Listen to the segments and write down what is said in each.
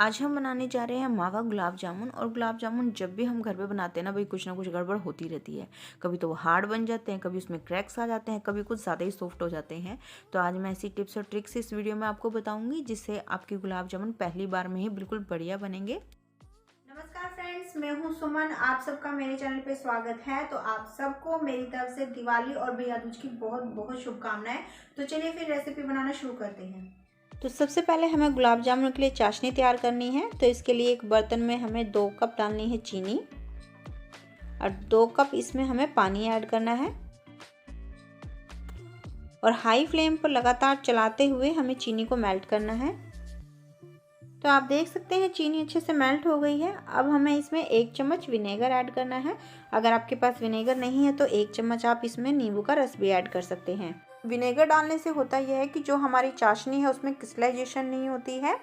आज हम बनाने जा रहे हैं मावा गुलाब जामुन। और गुलाब जामुन जब भी हम घर पे बनाते हैं ना भाई, कुछ ना कुछ गड़बड़ होती रहती है। कभी तो वो हार्ड बन जाते हैं, कभी उसमें क्रैक्स आ जाते हैं, कभी कुछ ज़्यादा ही सॉफ्ट हो जाते हैं। तो आज मैं ऐसी टिप्स और ट्रिक्स इस वीडियो में आपको बताऊंगी जिससे आपके गुलाब जामुन पहली बार में ही बिल्कुल बढ़िया बनेंगे। नमस्कार फ्रेंड्स, मैं हूं सुमन। आप सबका मेरे चैनल पे स्वागत है। तो आप सबको मेरी तरफ से दिवाली और भैया दूज की बहुत बहुत शुभकामनाएं। तो चलिए फिर रेसिपी बनाना शुरू करते हैं। तो सबसे पहले हमें गुलाब जामुन के लिए चाशनी तैयार करनी है। तो इसके लिए एक बर्तन में हमें 2 कप डालनी है चीनी और 2 कप इसमें हमें पानी ऐड करना है। और हाई फ्लेम पर लगातार चलाते हुए हमें चीनी को मेल्ट करना है। तो आप देख सकते हैं चीनी अच्छे से मेल्ट हो गई है। अब हमें इसमें 1 चम्मच विनेगर ऐड करना है। अगर आपके पास विनेगर नहीं है तो 1 चम्मच आप इसमें नींबू का रस भी ऐड कर सकते हैं। विनेगर डालने से होता यह है कि जो हमारी चाशनी है उसमें क्रिस्टलाइजेशन नहीं होती है।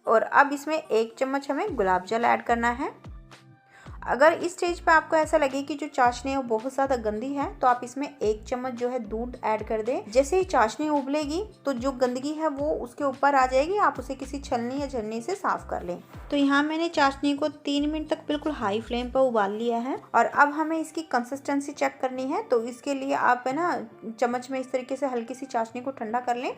और अब इसमें 1 चम्मच हमें गुलाब जल ऐड करना है। अगर इस स्टेज पे आपको ऐसा लगे कि जो चाशनी है वो बहुत ज़्यादा गंदी है तो आप इसमें 1 चम्मच जो है दूध ऐड कर दें। जैसे ही चाशनी उबलेगी तो जो गंदगी है वो उसके ऊपर आ जाएगी। आप उसे किसी छलनी या झन्नी से साफ कर लें। तो यहाँ मैंने चाशनी को 3 मिनट तक बिल्कुल हाई फ्लेम पर उबाल लिया है। और अब हमें इसकी कंसिस्टेंसी चेक करनी है। तो इसके लिए आप है ना चम्मच में इस तरीके से हल्की सी चाशनी को ठंडा कर लें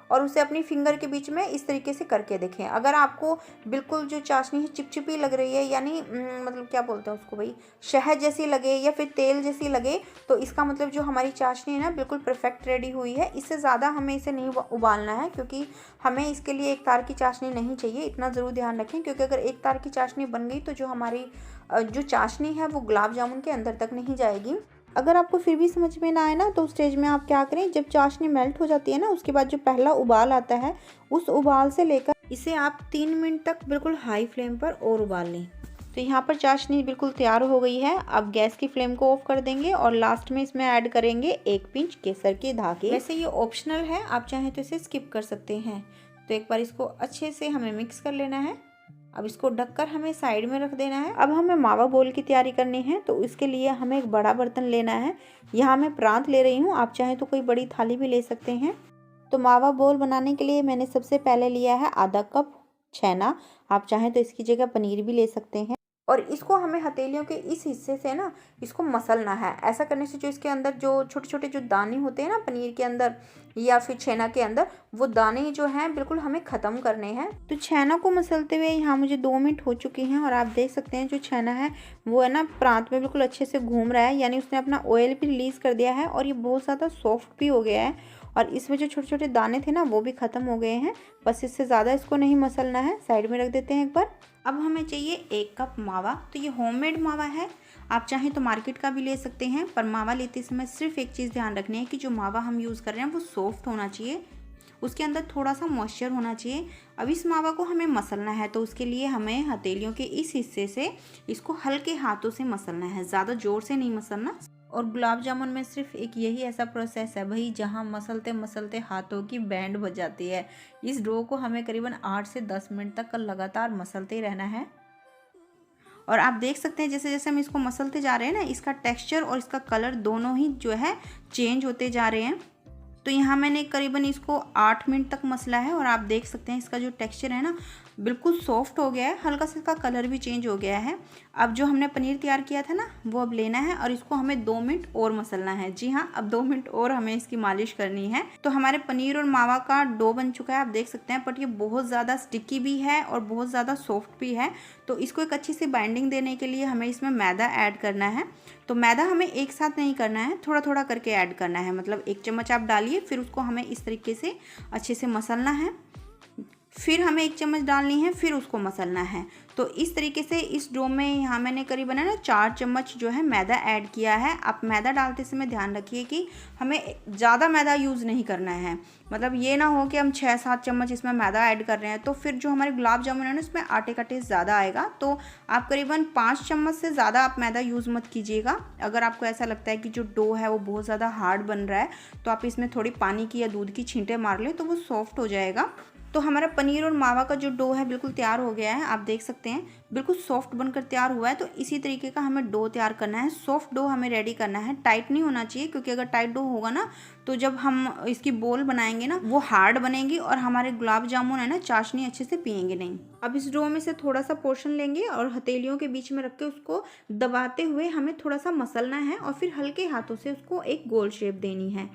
और उसे अपनी फिंगर के बीच में इस तरीके से करके देखें। अगर आपको बिल्कुल जो चाशनी है चिपचिपी लग रही है, यानी मतलब क्या बोलते हैं उसको भाई, शहद जैसी लगे या फिर तेल जैसी लगे, तो इसका मतलब जो हमारी चाशनी है ना बिल्कुल परफेक्ट रेडी हुई है। इससे ज़्यादा हमें इसे नहीं उबालना है क्योंकि हमें इसके लिए एक तार की चाशनी नहीं चाहिए। इतना ज़रूर ध्यान रखें क्योंकि अगर एक तार की चाशनी बन गई तो जो हमारी जो चाशनी है वो गुलाब जामुन के अंदर तक नहीं जाएगी। अगर आपको फिर भी समझ में ना आए ना तो उस स्टेज में आप क्या करें, जब चाशनी मेल्ट हो जाती है ना उसके बाद जो पहला उबाल आता है उस उबाल से लेकर इसे आप 3 मिनट तक बिल्कुल हाई फ्लेम पर और उबाल लें। तो यहाँ पर चाशनी बिल्कुल तैयार हो गई है। अब गैस की फ्लेम को ऑफ कर देंगे और लास्ट में इसमें ऐड करेंगे 1 पिंच केसर के धागे। वैसे ये ऑप्शनल है, आप चाहें तो इसे स्किप कर सकते हैं। तो एक बार इसको अच्छे से हमें मिक्स कर लेना है। अब इसको ढककर हमें साइड में रख देना है। अब हमें मावा बोल की तैयारी करनी है। तो इसके लिए हमें एक बड़ा बर्तन लेना है। यहाँ मैं प्रांत ले रही हूँ, आप चाहें तो कोई बड़ी थाली भी ले सकते हैं। तो मावा बोल बनाने के लिए मैंने सबसे पहले लिया है आधा कप छेना। आप चाहें तो इसकी जगह पनीर भी ले सकते हैं। और इसको हमें हथेलियों के इस हिस्से से ना इसको मसलना है। ऐसा करने से जो इसके अंदर जो छोटे छोटे जो दाने होते हैं ना पनीर के अंदर या फिर छेना के अंदर, वो दाने जो हैं बिल्कुल हमें ख़त्म करने हैं। तो छेना को मसलते हुए यहाँ मुझे 2 मिनट हो चुके हैं और आप देख सकते हैं जो छेना है वो है ना प्रांत में बिल्कुल अच्छे से घूम रहा है, यानी उसने अपना ऑयल भी रिलीज़ कर दिया है और ये बहुत ज़्यादा सॉफ्ट भी हो गया है। और इसमें जो छोटे छोटे दाने थे ना वो भी ख़त्म हो गए हैं। बस इससे ज़्यादा इसको नहीं मसलना है। साइड में रख देते हैं एक बार। अब हमें चाहिए 1 कप मावा। तो ये होममेड मावा है, आप चाहें तो मार्केट का भी ले सकते हैं। पर मावा लेते समय सिर्फ एक चीज़ ध्यान रखनी है कि जो मावा हम यूज़ कर रहे हैं वो सॉफ्ट होना चाहिए, उसके अंदर थोड़ा सा मॉइस्चर होना चाहिए। अब इस मावा को हमें मसलना है तो उसके लिए हमें हथेलियों के इस हिस्से से इसको हल्के हाथों से मसलना है, ज़्यादा ज़ोर से नहीं मसलना। और गुलाब जामुन में सिर्फ एक यही ऐसा प्रोसेस है भाई जहाँ मसलते मसलते हाथों की बैंड बज जाती है। इस डो को हमें करीबन 8 से 10 मिनट तक लगातार मसलते रहना है। और आप देख सकते हैं जैसे जैसे हम इसको मसलते जा रहे हैं ना, इसका टेक्सचर और इसका कलर दोनों ही जो है चेंज होते जा रहे हैं। तो यहाँ मैंने करीबन इसको 8 मिनट तक मसला है और आप देख सकते हैं इसका जो टेक्सचर है ना बिल्कुल सॉफ्ट हो गया है, हल्का सा इसका कलर भी चेंज हो गया है। अब जो हमने पनीर तैयार किया था ना वो अब लेना है और इसको हमें 2 मिनट और मसलना है। जी हाँ, अब 2 मिनट और हमें इसकी मालिश करनी है। तो हमारे पनीर और मावा का डो बन चुका है, आप देख सकते हैं। बट ये बहुत ज़्यादा स्टिकी भी है और बहुत ज़्यादा सॉफ्ट भी है। तो इसको एक अच्छी सी बाइंडिंग देने के लिए हमें इसमें मैदा ऐड करना है। तो मैदा हमें एक साथ नहीं करना है, थोड़ा थोड़ा करके ऐड करना है। मतलब 1 चम्मच आप डालिए, फिर उसको हमें इस तरीके से अच्छे से मसलना है। फिर हमें 1 चम्मच डालनी है, फिर उसको मसलना है। तो इस तरीके से इस डो में यहाँ मैंने करीबन है ना 4 चम्मच जो है मैदा ऐड किया है। आप मैदा डालते समय ध्यान रखिए कि हमें ज़्यादा मैदा यूज़ नहीं करना है। मतलब ये ना हो कि हम 6-7 चम्मच इसमें मैदा ऐड कर रहे हैं तो फिर जो हमारे गुलाब जामुन है ना उसमें आटे का टेस्ट ज़्यादा आएगा। तो आप करीबन 5 चम्मच से ज़्यादा आप मैदा यूज़ मत कीजिएगा। अगर आपको ऐसा लगता है कि जो डो है वो बहुत ज़्यादा हार्ड बन रहा है तो आप इसमें थोड़ी पानी की या दूध की छींटे मार लें तो वो सॉफ्ट हो जाएगा। तो हमारा पनीर और मावा का जो डो है बिल्कुल तैयार हो गया है। आप देख सकते हैं बिल्कुल सॉफ्ट बनकर तैयार हुआ है। तो इसी तरीके का हमें डो तैयार करना है। सॉफ्ट डो हमें रेडी करना है, टाइट नहीं होना चाहिए, क्योंकि अगर टाइट डो होगा ना तो जब हम इसकी बोल बनाएंगे ना वो हार्ड बनेंगी और हमारे गुलाब जामुन है ना चाशनी अच्छे से पिएंगे नहीं। अब इस डो में से थोड़ा सा पोर्शन लेंगे और हथेलियों के बीच में रख के उसको दबाते हुए हमें थोड़ा सा मसलना है और फिर हल्के हाथों से उसको एक गोल शेप देनी है।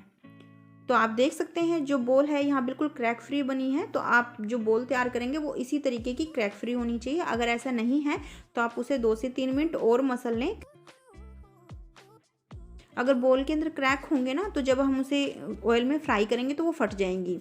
तो आप देख सकते हैं जो बोल है यहाँ बिल्कुल क्रैक फ्री बनी है। तो आप जो बोल तैयार करेंगे वो इसी तरीके की क्रैक फ्री होनी चाहिए। अगर ऐसा नहीं है तो आप उसे 2 से 3 मिनट और मसल लें। अगर बोल के अंदर क्रैक होंगे ना तो जब हम उसे ऑयल में फ्राई करेंगे तो वो फट जाएंगी।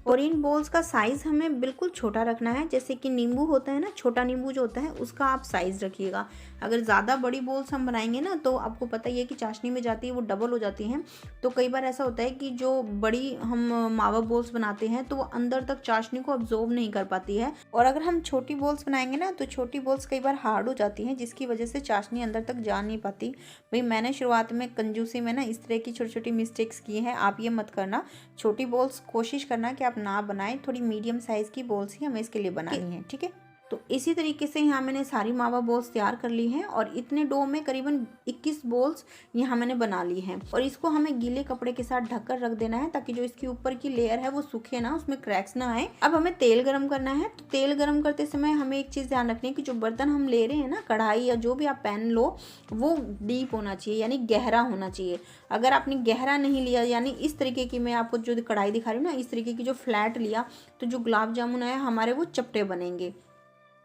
और इन बोल्स का साइज़ हमें बिल्कुल छोटा रखना है, जैसे कि नींबू होता है ना, छोटा नींबू जो होता है उसका आप साइज़ रखिएगा। अगर ज़्यादा बड़ी बोल्स हम बनाएंगे ना तो आपको पता ही है कि चाशनी में जाती है वो डबल हो जाती हैं। तो कई बार ऐसा होता है कि जो बड़ी हम मावा बोल्स बनाते हैं तो वो अंदर तक चाशनी को अब्जॉर्ब नहीं कर पाती है। और अगर हम छोटी बोल्स बनाएंगे ना तो छोटी बोल्स कई बार हार्ड हो जाती हैं, जिसकी वजह से चाशनी अंदर तक जा नहीं पाती। भाई मैंने शुरुआत में कंजूसी में ना इस तरह की छोटी छोटी मिस्टेक्स की हैं, आप ये मत करना। छोटी बोल्स कोशिश करना कि आप ना बनाएं, थोड़ी मीडियम साइज़ की बोल्स ही हमें इसके लिए बनानी है, ठीक है। तो इसी तरीके से यहाँ मैंने सारी मावा बोल्स तैयार कर ली हैं और इतने डो में करीबन 21 बोल्स यहाँ मैंने बना ली हैं। और इसको हमें गीले कपड़े के साथ ढककर रख देना है ताकि जो इसकी ऊपर की लेयर है वो सूखे ना, उसमें क्रैक्स ना आए। अब हमें तेल गरम करना है। तो तेल गरम करते समय हमें एक चीज़ ध्यान रखनी है कि जो बर्तन हम ले रहे हैं ना, कढ़ाई या जो भी आप पैन लो, वो डीप होना चाहिए, यानी गहरा होना चाहिए। अगर आपने गहरा नहीं लिया, यानी इस तरीके की मैं आपको जो कढ़ाई दिखा रही हूँ ना, इस तरीके की जो फ्लैट लिया, तो जो गुलाब जामुन है हमारे वो चपटे बनेंगे,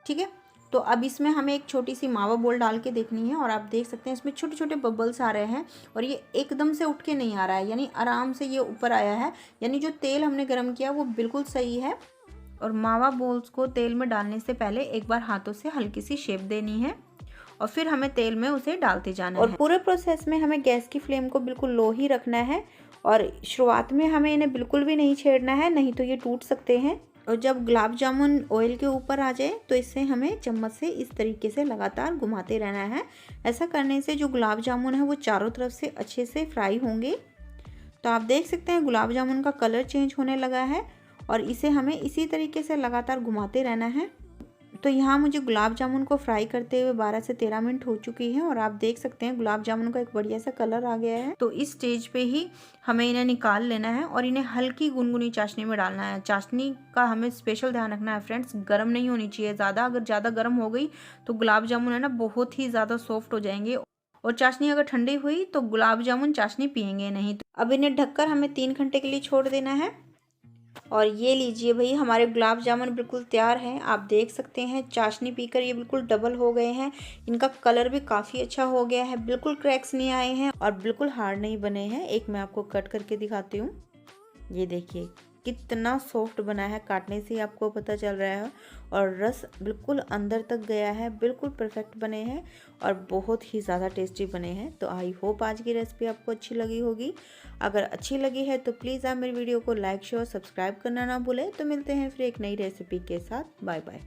ठीक है। तो अब इसमें हमें एक छोटी सी मावा बोल डाल के देखनी है और आप देख सकते हैं इसमें छोटे छोटे बबल्स आ रहे हैं और ये एकदम से उठ के नहीं आ रहा है, यानी आराम से ये ऊपर आया है, यानी जो तेल हमने गर्म किया वो बिल्कुल सही है। और मावा बोल्स को तेल में डालने से पहले एक बार हाथों से हल्की सी शेप देनी है और फिर हमें तेल में उसे डालते जाना है। और पूरे प्रोसेस में हमें गैस की फ्लेम को बिल्कुल लो ही रखना है और शुरुआत में हमें इन्हें बिल्कुल भी नहीं छेड़ना है, नहीं तो ये टूट सकते हैं। और जब गुलाब जामुन ऑयल के ऊपर आ जाए तो इससे हमें चम्मच से इस तरीके से लगातार घुमाते रहना है। ऐसा करने से जो गुलाब जामुन है वो चारों तरफ से अच्छे से फ्राई होंगे। तो आप देख सकते हैं गुलाब जामुन का कलर चेंज होने लगा है और इसे हमें इसी तरीके से लगातार घुमाते रहना है। तो यहाँ मुझे गुलाब जामुन को फ्राई करते हुए 12 से 13 मिनट हो चुकी है और आप देख सकते हैं गुलाब जामुन का एक बढ़िया सा कलर आ गया है। तो इस स्टेज पे ही हमें इन्हें निकाल लेना है और इन्हें हल्की गुनगुनी चाशनी में डालना है। चाशनी का हमें स्पेशल ध्यान रखना है फ्रेंड्स, गर्म नहीं होनी चाहिए ज़्यादा। अगर ज़्यादा गर्म हो गई तो गुलाब जामुन है ना बहुत ही ज़्यादा सॉफ्ट हो जाएंगे और चाशनी अगर ठंडी हुई तो गुलाब जामुन चाशनी पियेंगे नहीं। तो अब इन्हें ढककर हमें 3 घंटे के लिए छोड़ देना है। और ये लीजिए भाई, हमारे गुलाब जामुन बिल्कुल तैयार हैं। आप देख सकते हैं चाशनी पीकर ये बिल्कुल डबल हो गए हैं। इनका कलर भी काफ़ी अच्छा हो गया है, बिल्कुल क्रैक्स नहीं आए हैं और बिल्कुल हार्ड नहीं बने हैं। एक मैं आपको कट करके दिखाती हूँ, ये देखिए कितना सॉफ्ट बना है, काटने से ही आपको पता चल रहा है। और रस बिल्कुल अंदर तक गया है, बिल्कुल परफेक्ट बने हैं और बहुत ही ज़्यादा टेस्टी बने हैं। तो आई होप आज की रेसिपी आपको अच्छी लगी होगी। अगर अच्छी लगी है तो प्लीज़ आप मेरी वीडियो को लाइक शेयर सब्सक्राइब करना ना भूलें। तो मिलते हैं फिर एक नई रेसिपी के साथ। Bye bye.